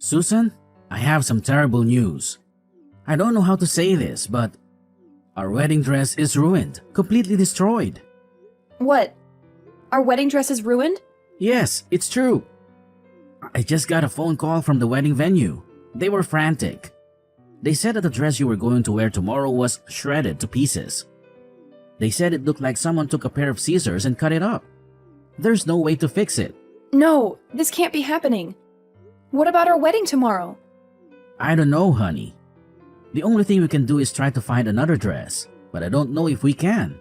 Susan, I have some terrible news. I don't know how to say this, but our wedding dress is ruined, completely destroyed. What? Our wedding dress is ruined? Yes, it's true. I just got a phone call from the wedding venue. They were frantic. They said that the dress you were going to wear tomorrow was shredded to pieces. They said it looked like someone took a pair of scissors and cut it up. There's no way to fix it. No, this can't be happening. What about our wedding tomorrow? I don't know, honey. The only thing we can do is try to find another dress, but I don't know if we can.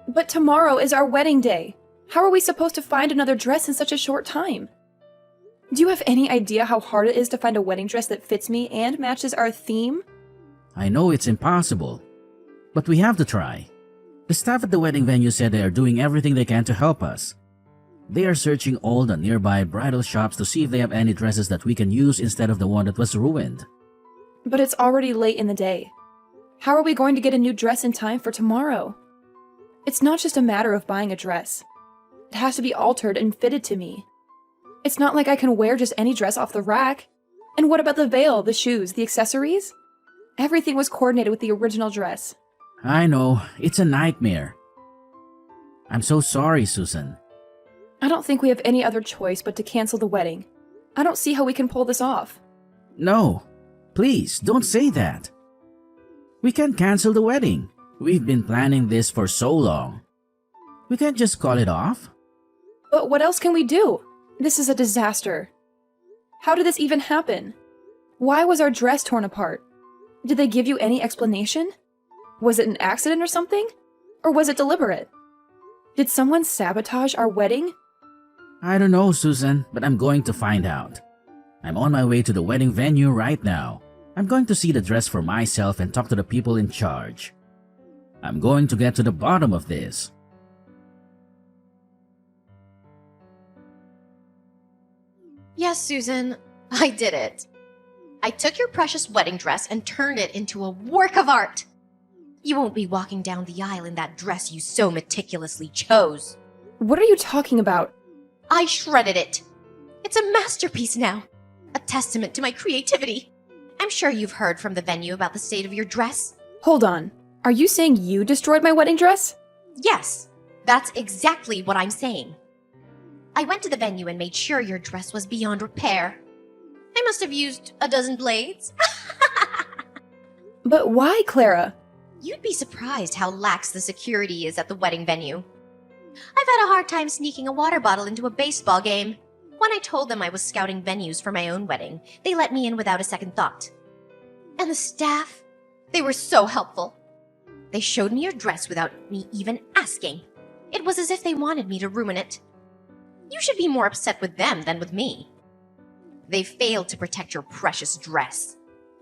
But tomorrow is our wedding day. How are we supposed to find another dress in such a short time? Do you have any idea how hard it is to find a wedding dress that fits me and matches our theme? I know it's impossible, but we have to try. The staff at the wedding venue said they are doing everything they can to help us. They are searching all the nearby bridal shops to see if they have any dresses that we can use instead of the one that was ruined. But it's already late in the day. How are we going to get a new dress in time for tomorrow? It's not just a matter of buying a dress. It has to be altered and fitted to me. It's not like I can wear just any dress off the rack. And what about the veil, the shoes, the accessories? Everything was coordinated with the original dress. I know, it's a nightmare. I'm so sorry, Susan. I don't think we have any other choice but to cancel the wedding. I don't see how we can pull this off. No, please don't say that. We can't cancel the wedding. We've been planning this for so long. We can't just call it off. But what else can we do? This is a disaster. How did this even happen? Why was our dress torn apart? Did they give you any explanation? Was it an accident or something? Or was it deliberate? Did someone sabotage our wedding? I don't know, Susan, but I'm going to find out. I'm on my way to the wedding venue right now. I'm going to see the dress for myself and talk to the people in charge. I'm going to get to the bottom of this. Yes, Susan, I did it. I took your precious wedding dress and turned it into a work of art. You won't be walking down the aisle in that dress you so meticulously chose. What are you talking about? I shredded it. It's a masterpiece now, a testament to my creativity. I'm sure you've heard from the venue about the state of your dress. Hold on. Are you saying you destroyed my wedding dress? Yes, that's exactly what I'm saying. I went to the venue and made sure your dress was beyond repair. I must have used a dozen blades. But why, Clara? You'd be surprised how lax the security is at the wedding venue. I've had a hard time sneaking a water bottle into a baseball game. When I told them I was scouting venues for my own wedding, they let me in without a second thought. And the staff, they were so helpful. They showed me your dress without me even asking. It was as if they wanted me to ruin it. You should be more upset with them than with me. They failed to protect your precious dress.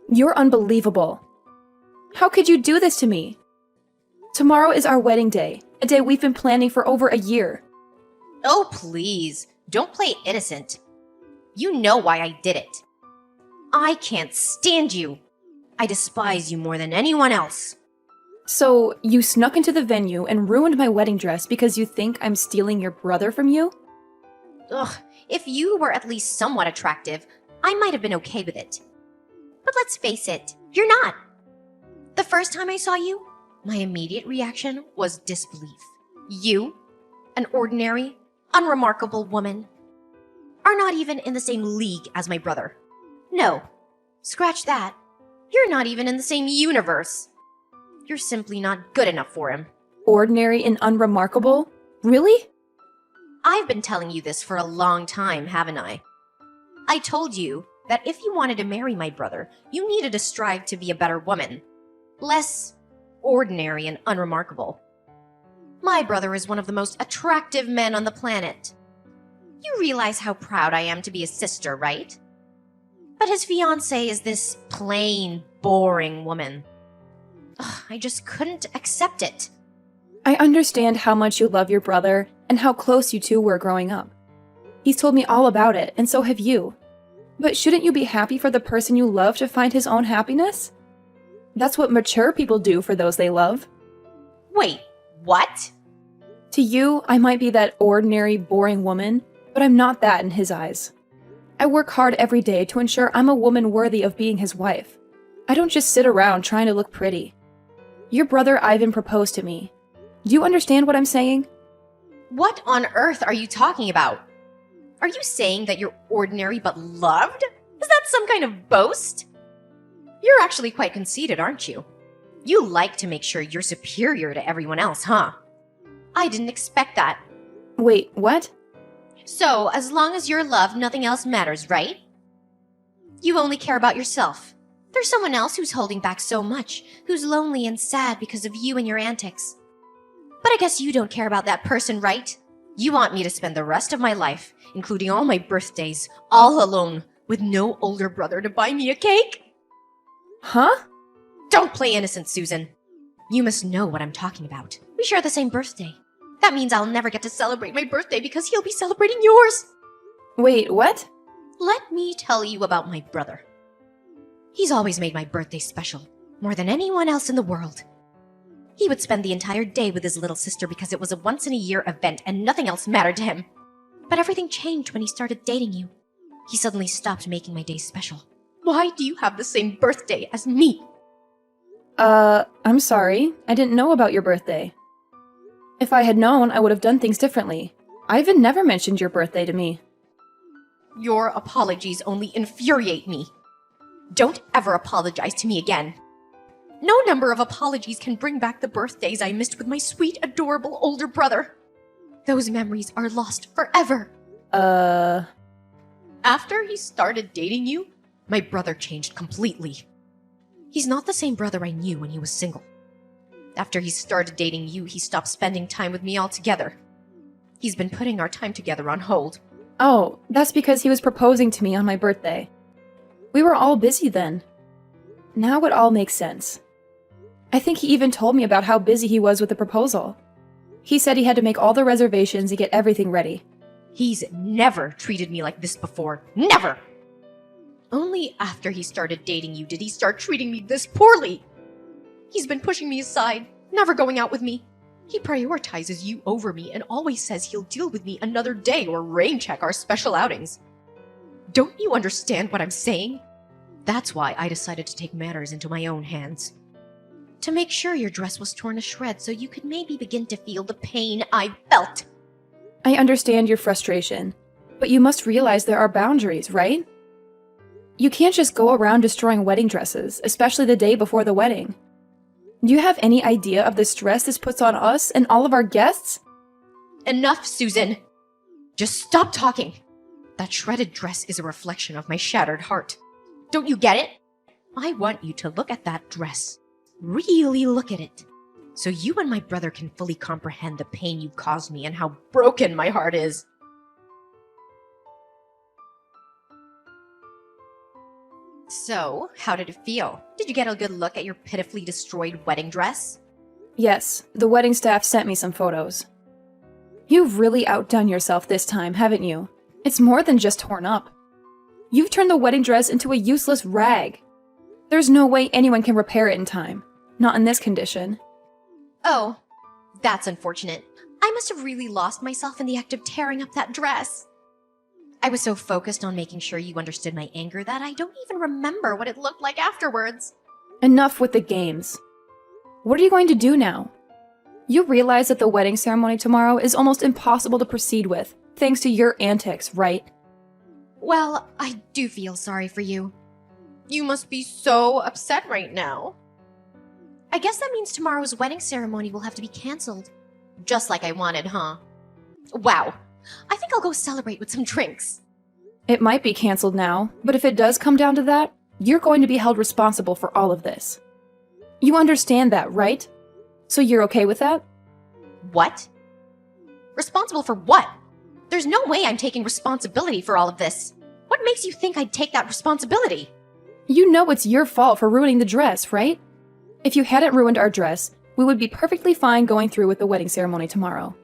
You're unbelievable. How could you do this to me? Tomorrow is our wedding day, a day we've been planning for over a year. Oh, please, don't play innocent. You know why I did it. I can't stand you. I despise you more than anyone else. So, you snuck into the venue and ruined my wedding dress because you think I'm stealing your brother from you? Ugh, if you were at least somewhat attractive, I might have been okay with it. But let's face it, you're not. The first time I saw you, my immediate reaction was disbelief. You, an ordinary, unremarkable woman, are not even in the same league as my brother. No, scratch that. You're not even in the same universe. You're simply not good enough for him. Ordinary and unremarkable? Really? I've been telling you this for a long time, haven't I? I told you that if you wanted to marry my brother, you needed to strive to be a better woman. Less ordinary and unremarkable. My brother is one of the most attractive men on the planet. You realize how proud I am to be his sister, right? But his fiancée is this plain, boring woman. Ugh, I just couldn't accept it. I understand how much you love your brother and how close you two were growing up. He's told me all about it, and so have you. But shouldn't you be happy for the person you love to find his own happiness? That's what mature people do for those they love. Wait, what? To you, I might be that ordinary, boring woman, but I'm not that in his eyes. I work hard every day to ensure I'm a woman worthy of being his wife. I don't just sit around trying to look pretty. Your brother Ivan proposed to me. Do you understand what I'm saying? What on earth are you talking about? Are you saying that you're ordinary but loved? Is that some kind of boast? You're actually quite conceited, aren't you? You like to make sure you're superior to everyone else, huh? I didn't expect that. Wait, what? So, as long as you're loved, nothing else matters, right? You only care about yourself. There's someone else who's holding back so much, who's lonely and sad because of you and your antics. But I guess you don't care about that person, right? You want me to spend the rest of my life, including all my birthdays, all alone, with no older brother to buy me a cake? Huh? Don't play innocent, Susan. You must know what I'm talking about. We share the same birthday. That means I'll never get to celebrate my birthday because he'll be celebrating yours. Wait, what? Let me tell you about my brother. He's always made my birthday special, more than anyone else in the world. He would spend the entire day with his little sister because it was a once-in-a-year event and nothing else mattered to him. But everything changed when he started dating you. He suddenly stopped making my day special. Why do you have the same birthday as me? I'm sorry. I didn't know about your birthday. If I had known, I would have done things differently. Ivan never mentioned your birthday to me. Your apologies only infuriate me. Don't ever apologize to me again. No number of apologies can bring back the birthdays I missed with my sweet, adorable older brother. Those memories are lost forever. After he started dating you, my brother changed completely. He's not the same brother I knew when he was single. After he started dating you, he stopped spending time with me altogether. He's been putting our time together on hold. Oh, that's because he was proposing to me on my birthday. We were all busy then. Now it all makes sense. I think he even told me about how busy he was with the proposal. He said he had to make all the reservations and get everything ready. He's never treated me like this before. Never! Only after he started dating you did he start treating me this poorly. He's been pushing me aside, never going out with me. He prioritizes you over me and always says he'll deal with me another day or rain check our special outings. Don't you understand what I'm saying? That's why I decided to take matters into my own hands. To make sure your dress was torn to shreds so you could maybe begin to feel the pain I felt. I understand your frustration, but you must realize there are boundaries, right? You can't just go around destroying wedding dresses, especially the day before the wedding. Do you have any idea of the stress this puts on us and all of our guests? Enough, Susan! Just stop talking! That shredded dress is a reflection of my shattered heart. Don't you get it? I want you to look at that dress. Really look at it. So you and my brother can fully comprehend the pain you caused me and how broken my heart is. So, how did it feel? Did you get a good look at your pitifully destroyed wedding dress? Yes, the wedding staff sent me some photos. You've really outdone yourself this time, haven't you? It's more than just torn up. You've turned the wedding dress into a useless rag. There's no way anyone can repair it in time. Not in this condition. Oh, that's unfortunate. I must have really lost myself in the act of tearing up that dress. I was so focused on making sure you understood my anger that I don't even remember what it looked like afterwards. Enough with the games. What are you going to do now? You realize that the wedding ceremony tomorrow is almost impossible to proceed with, thanks to your antics, right? Well, I do feel sorry for you. You must be so upset right now. I guess that means tomorrow's wedding ceremony will have to be cancelled. Just like I wanted, huh? Wow. I think I'll go celebrate with some drinks. It might be cancelled now, but if it does come down to that, you're going to be held responsible for all of this. You understand that, right? So you're okay with that? What? Responsible for what? There's no way I'm taking responsibility for all of this. What makes you think I'd take that responsibility? You know it's your fault for ruining the dress, right? If you hadn't ruined our dress, we would be perfectly fine going through with the wedding ceremony tomorrow.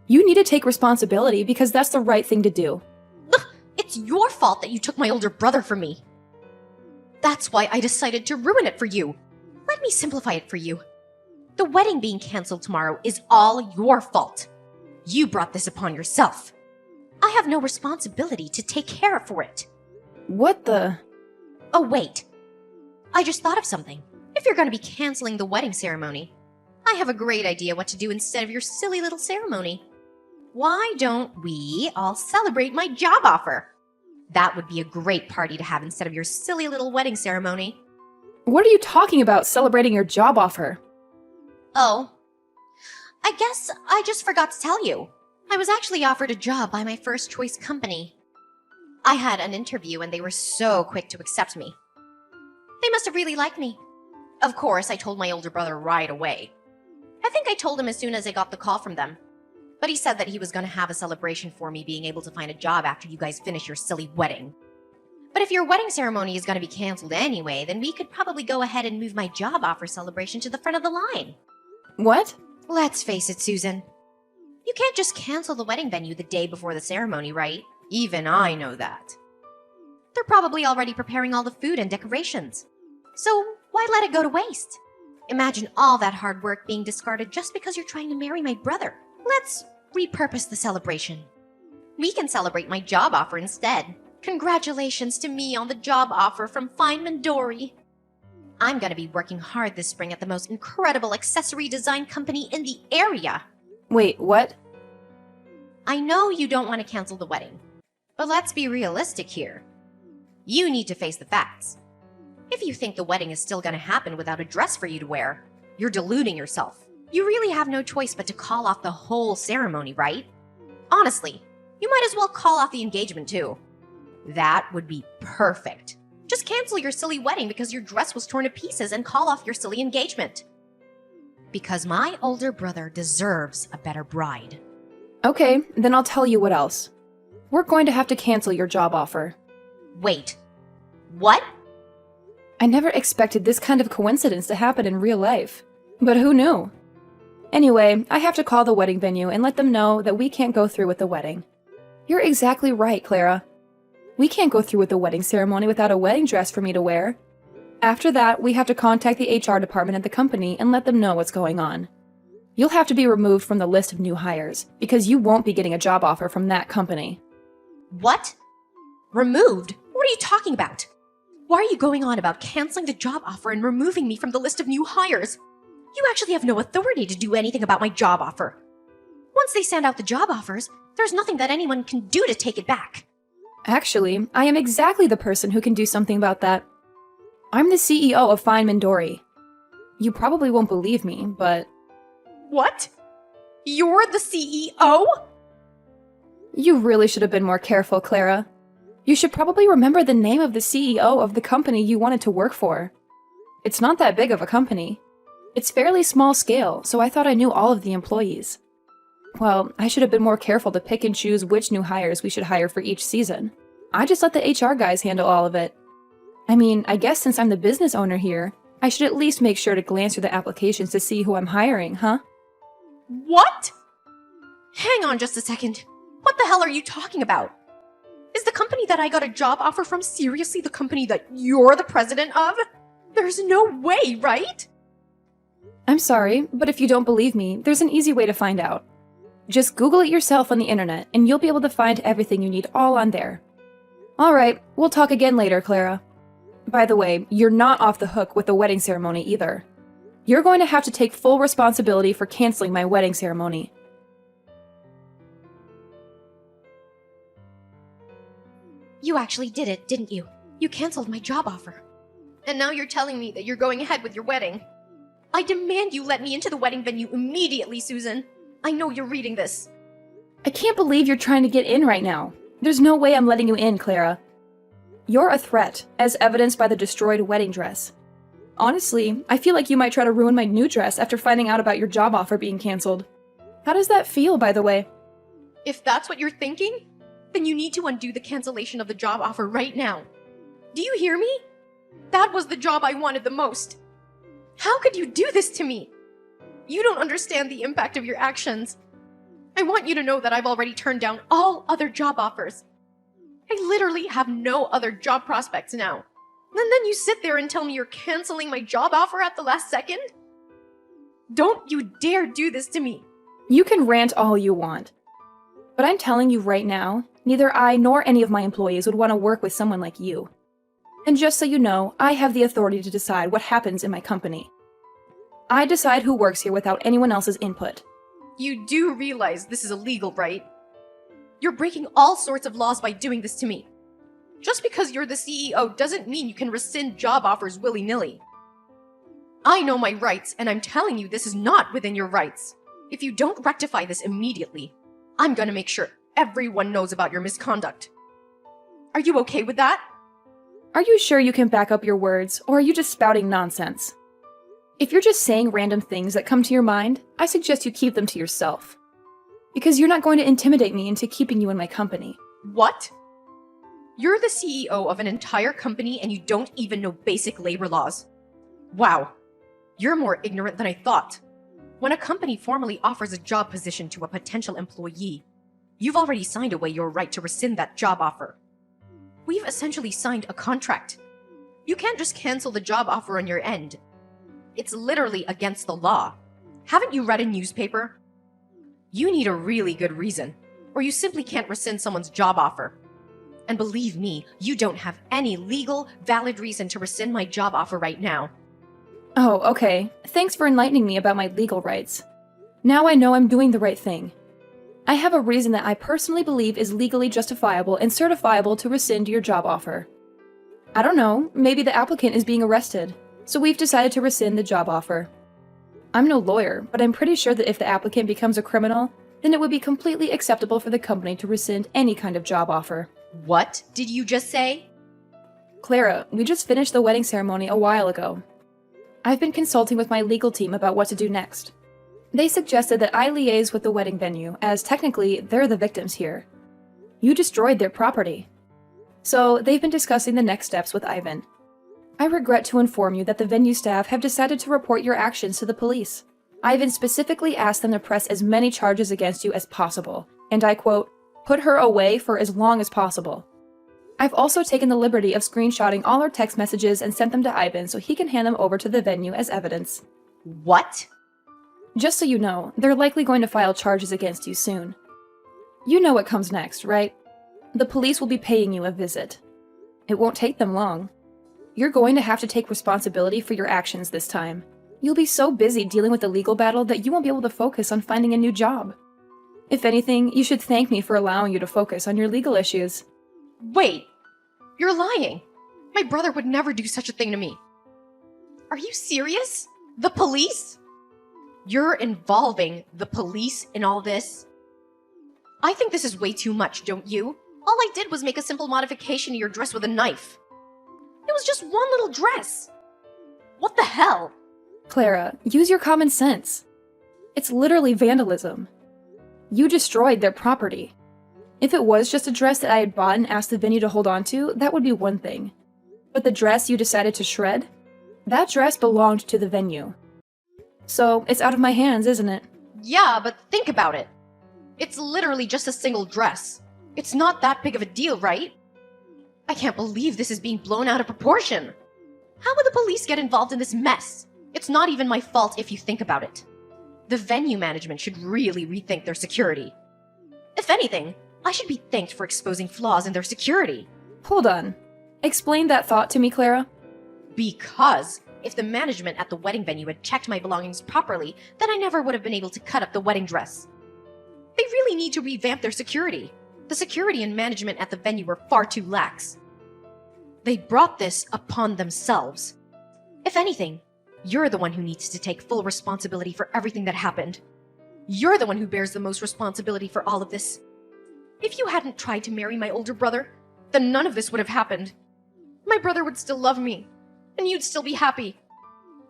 You need to take responsibility because that's the right thing to do. It's your fault that you took my older brother from me. That's why I decided to ruin it for you. Let me simplify it for you. The wedding being canceled tomorrow is all your fault. You brought this upon yourself. I have no responsibility to take care for it. What the? Oh, wait. I just thought of something. If you're going to be canceling the wedding ceremony, I have a great idea what to do instead of your silly little ceremony. Why don't we all celebrate my job offer? That would be a great party to have instead of your silly little wedding ceremony. What are you talking about, celebrating your job offer? Oh, I guess I just forgot to tell you. I was actually offered a job by my first choice company. I had an interview and they were so quick to accept me. They must have really liked me. Of course, I told my older brother right away. I think I told him as soon as I got the call from them. But he said that he was going to have a celebration for me being able to find a job after you guys finish your silly wedding. But if your wedding ceremony is going to be canceled anyway, then we could probably go ahead and move my job offer celebration to the front of the line. What? Let's face it, Susan. You can't just cancel the wedding venue the day before the ceremony, right? Even I know that. They're probably already preparing all the food and decorations. So why let it go to waste? Imagine all that hard work being discarded just because you're trying to marry my brother. Let's repurpose the celebration. We can celebrate my job offer instead. Congratulations to me on the job offer from Feynman Dory. I'm going to be working hard this spring at the most incredible accessory design company in the area. Wait, what? I know you don't want to cancel the wedding, but let's be realistic here. You need to face the facts. If you think the wedding is still going to happen without a dress for you to wear, you're deluding yourself. You really have no choice but to call off the whole ceremony, right? Honestly, you might as well call off the engagement too. That would be perfect. Just cancel your silly wedding because your dress was torn to pieces and call off your silly engagement. Because my older brother deserves a better bride. Okay, then I'll tell you what else. We're going to have to cancel your job offer. Wait. What? I never expected this kind of coincidence to happen in real life. But who knew? Anyway, I have to call the wedding venue and let them know that we can't go through with the wedding. You're exactly right, Clara. We can't go through with the wedding ceremony without a wedding dress for me to wear. After that, we have to contact the HR department at the company and let them know what's going on. You'll have to be removed from the list of new hires, because you won't be getting a job offer from that company. What? Removed? What are you talking about? Why are you going on about canceling the job offer and removing me from the list of new hires? You actually have no authority to do anything about my job offer. Once they send out the job offers, there's nothing that anyone can do to take it back. Actually, I am exactly the person who can do something about that. I'm the CEO of Feynman Dory. You probably won't believe me, but... What? You're the CEO? You really should have been more careful, Clara. You should probably remember the name of the CEO of the company you wanted to work for. It's not that big of a company. It's fairly small scale, so I thought I knew all of the employees. Well, I should have been more careful to pick and choose which new hires we should hire for each season. I just let the HR guys handle all of it. I mean, I guess since I'm the business owner here, I should at least make sure to glance through the applications to see who I'm hiring, huh? What? Hang on just a second. What the hell are you talking about? Is the company that I got a job offer from seriously the company that you're the president of? There's no way, right? I'm sorry, but if you don't believe me, there's an easy way to find out. Just Google it yourself on the internet, and you'll be able to find everything you need all on there. Alright, we'll talk again later, Clara. By the way, you're not off the hook with the wedding ceremony either. You're going to have to take full responsibility for canceling my wedding ceremony. You actually did it, didn't you? You canceled my job offer. And now you're telling me that you're going ahead with your wedding. I demand you let me into the wedding venue immediately, Susan. I know you're reading this. I can't believe you're trying to get in right now. There's no way I'm letting you in, Clara. You're a threat, as evidenced by the destroyed wedding dress. Honestly, I feel like you might try to ruin my new dress after finding out about your job offer being canceled. How does that feel, by the way? If that's what you're thinking, then you need to undo the cancellation of the job offer right now. Do you hear me? That was the job I wanted the most. How could you do this to me? You don't understand the impact of your actions. I want you to know that I've already turned down all other job offers. I literally have no other job prospects now. And then you sit there and tell me you're canceling my job offer at the last second? Don't you dare do this to me. You can rant all you want. But I'm telling you right now, neither I nor any of my employees would want to work with someone like you. And just so you know, I have the authority to decide what happens in my company. I decide who works here without anyone else's input. You do realize this is illegal, right? You're breaking all sorts of laws by doing this to me. Just because you're the CEO doesn't mean you can rescind job offers willy-nilly. I know my rights, and I'm telling you this is not within your rights. If you don't rectify this immediately, I'm gonna make sure everyone knows about your misconduct. Are you okay with that? Are you sure you can back up your words, or are you just spouting nonsense? If you're just saying random things that come to your mind, I suggest you keep them to yourself. Because you're not going to intimidate me into keeping you in my company. What? You're the CEO of an entire company and you don't even know basic labor laws. Wow. You're more ignorant than I thought. When a company formally offers a job position to a potential employee, you've already signed away your right to rescind that job offer. We've essentially signed a contract. You can't just cancel the job offer on your end. It's literally against the law. Haven't you read a newspaper? You need a really good reason, or you simply can't rescind someone's job offer. And believe me, you don't have any legal, valid reason to rescind my job offer right now. Oh, okay. Thanks for enlightening me about my legal rights. Now I know I'm doing the right thing. I have a reason that I personally believe is legally justifiable and certifiable to rescind your job offer. I don't know, maybe the applicant is being arrested, so we've decided to rescind the job offer. I'm no lawyer, but I'm pretty sure that if the applicant becomes a criminal, then it would be completely acceptable for the company to rescind any kind of job offer. What did you just say? Clara, we just finished the wedding ceremony a while ago. I've been consulting with my legal team about what to do next. They suggested that I liaise with the wedding venue, as technically they're the victims here. You destroyed their property. So they've been discussing the next steps with Ivan. I regret to inform you that the venue staff have decided to report your actions to the police. Ivan specifically asked them to press as many charges against you as possible, and I quote, "put her away for as long as possible." I've also taken the liberty of screenshotting all our text messages and sent them to Ivan so he can hand them over to the venue as evidence. What? Just so you know, they're likely going to file charges against you soon. You know what comes next, right? The police will be paying you a visit. It won't take them long. You're going to have to take responsibility for your actions this time. You'll be so busy dealing with the legal battle that you won't be able to focus on finding a new job. If anything, you should thank me for allowing you to focus on your legal issues. Wait, you're lying. My brother would never do such a thing to me. Are you serious? The police? You're involving the police in all this? I think this is way too much, don't you? All I did was make a simple modification to your dress with a knife. It was just one little dress. What the hell? Clara, use your common sense. It's literally vandalism. You destroyed their property. If it was just a dress that I had bought and asked the venue to hold on to, that would be one thing. But the dress you decided to shred? That dress belonged to the venue. So, it's out of my hands, isn't it? Yeah, but think about it. It's literally just a single dress. It's not that big of a deal, right? I can't believe this is being blown out of proportion. How would the police get involved in this mess? It's not even my fault if you think about it. The venue management should really rethink their security. If anything, I should be thanked for exposing flaws in their security. Hold on. Explain that thought to me, Clara. Because if the management at the wedding venue had checked my belongings properly, then I never would have been able to cut up the wedding dress. They really need to revamp their security. The security and management at the venue were far too lax. They brought this upon themselves. If anything, you're the one who needs to take full responsibility for everything that happened. You're the one who bears the most responsibility for all of this. If you hadn't tried to marry my older brother, then none of this would have happened. My brother would still love me, and you'd still be happy.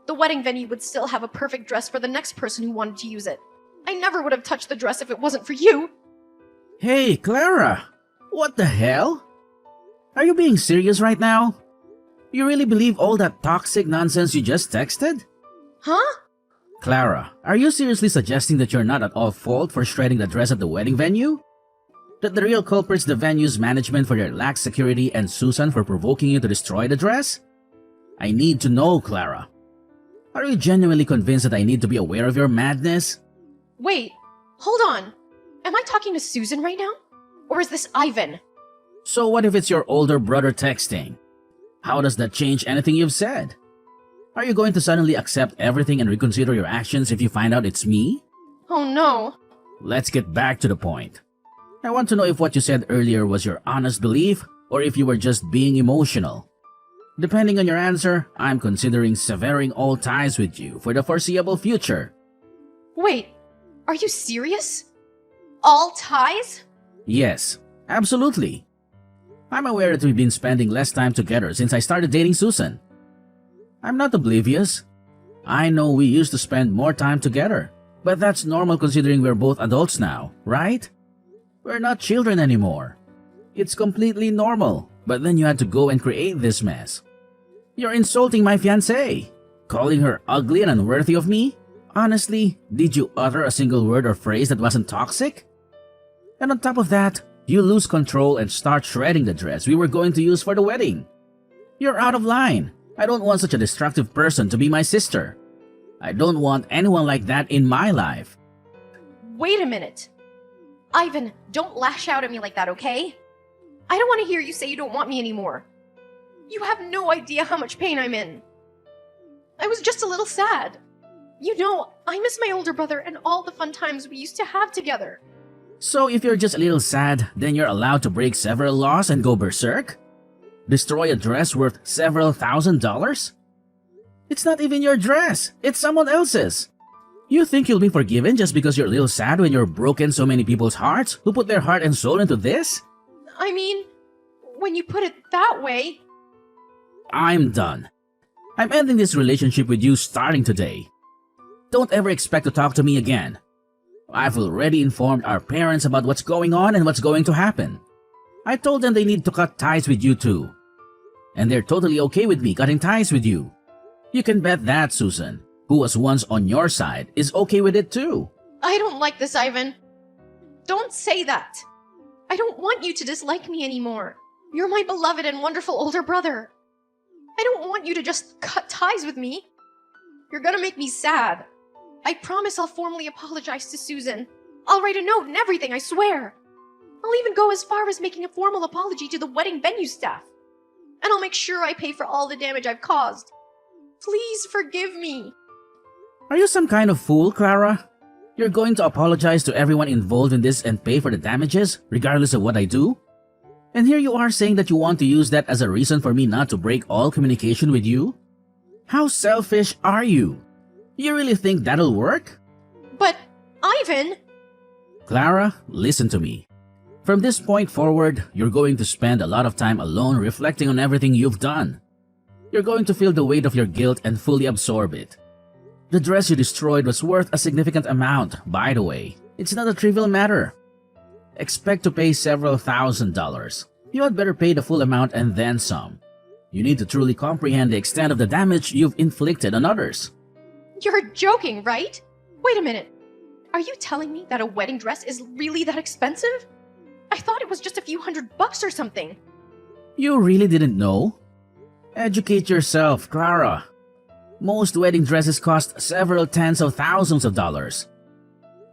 The wedding venue would still have a perfect dress for the next person who wanted to use it. I never would have touched the dress if it wasn't for you. Hey, Clara! What the hell? Are you being serious right now? You really believe all that toxic nonsense you just texted? Huh? Clara, are you seriously suggesting that you're not at all fault for shredding the dress at the wedding venue? That the real culprit's the venue's management for their lax security and Susan for provoking you to destroy the dress? I need to know, Clara. Are you genuinely convinced that I need to be aware of your madness? Wait, hold on. Am I talking to Susan right now? Or is this Ivan? So what if it's your older brother texting? How does that change anything you've said? Are you going to suddenly accept everything and reconsider your actions if you find out it's me? Oh no. Let's get back to the point. I want to know if what you said earlier was your honest belief or if you were just being emotional. Depending on your answer, I'm considering severing all ties with you for the foreseeable future. Wait, are you serious? All ties? Yes, absolutely. I'm aware that we've been spending less time together since I started dating Susan. I'm not oblivious. I know we used to spend more time together, but that's normal considering we're both adults now, right? We're not children anymore. It's completely normal, but then you had to go and create this mess. You're insulting my fiancée, calling her ugly and unworthy of me? Honestly, did you utter a single word or phrase that wasn't toxic? And on top of that, you lose control and start shredding the dress we were going to use for the wedding. You're out of line. I don't want such a destructive person to be my sister. I don't want anyone like that in my life. Wait a minute. Ivan, don't lash out at me like that, okay? I don't want to hear you say you don't want me anymore. You have no idea how much pain I'm in. I was just a little sad. You know, I miss my older brother and all the fun times we used to have together. So if you're just a little sad, then you're allowed to break several laws and go berserk? Destroy a dress worth several $1,000s? It's not even your dress, it's someone else's. You think you'll be forgiven just because you're a little sad when you're broken so many people's hearts who put their heart and soul into this? I mean, when you put it that way... I'm done. I'm ending this relationship with you starting today. Don't ever expect to talk to me again. I've already informed our parents about what's going on and what's going to happen. I told them they need to cut ties with you too. And they're totally okay with me cutting ties with you. You can bet that Susan, who was once on your side, is okay with it too. I don't like this, Ivan. Don't say that. I don't want you to dislike me anymore. You're my beloved and wonderful older brother. I don't want you to just cut ties with me. You're gonna make me sad. I promise I'll formally apologize to Susan. I'll write a note and everything, I swear. I'll even go as far as making a formal apology to the wedding venue staff. And I'll make sure I pay for all the damage I've caused. Please forgive me. Are you some kind of fool, Clara? You're going to apologize to everyone involved in this and pay for the damages, regardless of what I do? And here you are saying that you want to use that as a reason for me not to break all communication with you? How selfish are you? You really think that'll work? But, Ivan... Clara, listen to me. From this point forward, you're going to spend a lot of time alone reflecting on everything you've done. You're going to feel the weight of your guilt and fully absorb it. The dress you destroyed was worth a significant amount, by the way. It's not a trivial matter. Expect to pay several $1,000s. You had better pay the full amount and then some. You need to truly comprehend the extent of the damage you've inflicted on others. You're joking, right? Wait a minute. Are you telling me that a wedding dress is really that expensive? I thought it was just a few $100 or something. You really didn't know? Educate yourself, Clara. Most wedding dresses cost several tens of thousands of dollars.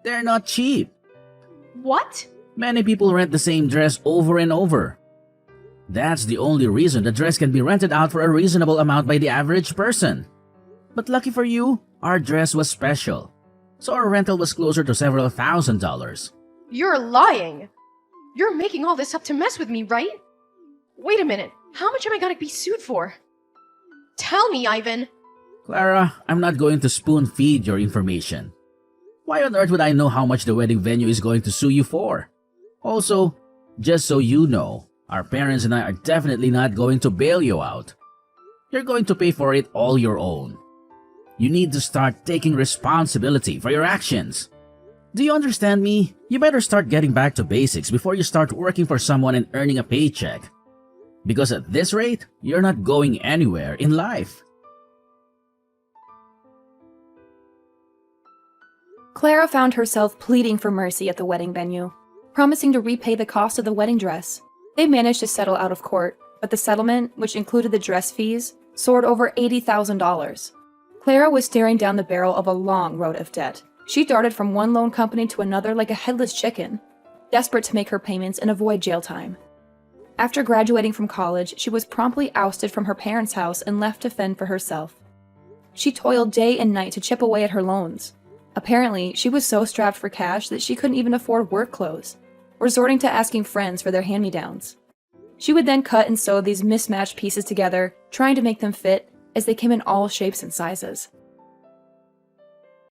They're not cheap. What? Many people rent the same dress over and over. That's the only reason the dress can be rented out for a reasonable amount by the average person. But lucky for you, our dress was special. So our rental was closer to several $1,000s. You're lying. You're making all this up to mess with me, right? Wait a minute. How much am I gonna be sued for? Tell me, Ivan. Clara, I'm not going to spoon-feed your information. Why on earth would I know how much the wedding venue is going to sue you for? Also, just so you know, our parents and I are definitely not going to bail you out. You're going to pay for it all your own. You need to start taking responsibility for your actions. Do you understand me? You better start getting back to basics before you start working for someone and earning a paycheck. Because at this rate, you're not going anywhere in life. Clara found herself pleading for mercy at the wedding venue, promising to repay the cost of the wedding dress. They managed to settle out of court, but the settlement, which included the dress fees, soared over $80,000. Clara was staring down the barrel of a long road of debt, She darted from one loan company to another like a headless chicken, desperate to make her payments and avoid jail time. After graduating from college, she was promptly ousted from her parents' house and left to fend for herself. She toiled day and night to chip away at her loans. Apparently, she was so strapped for cash that she couldn't even afford work clothes, resorting to asking friends for their hand-me-downs. She would then cut and sew these mismatched pieces together, trying to make them fit, as they came in all shapes and sizes.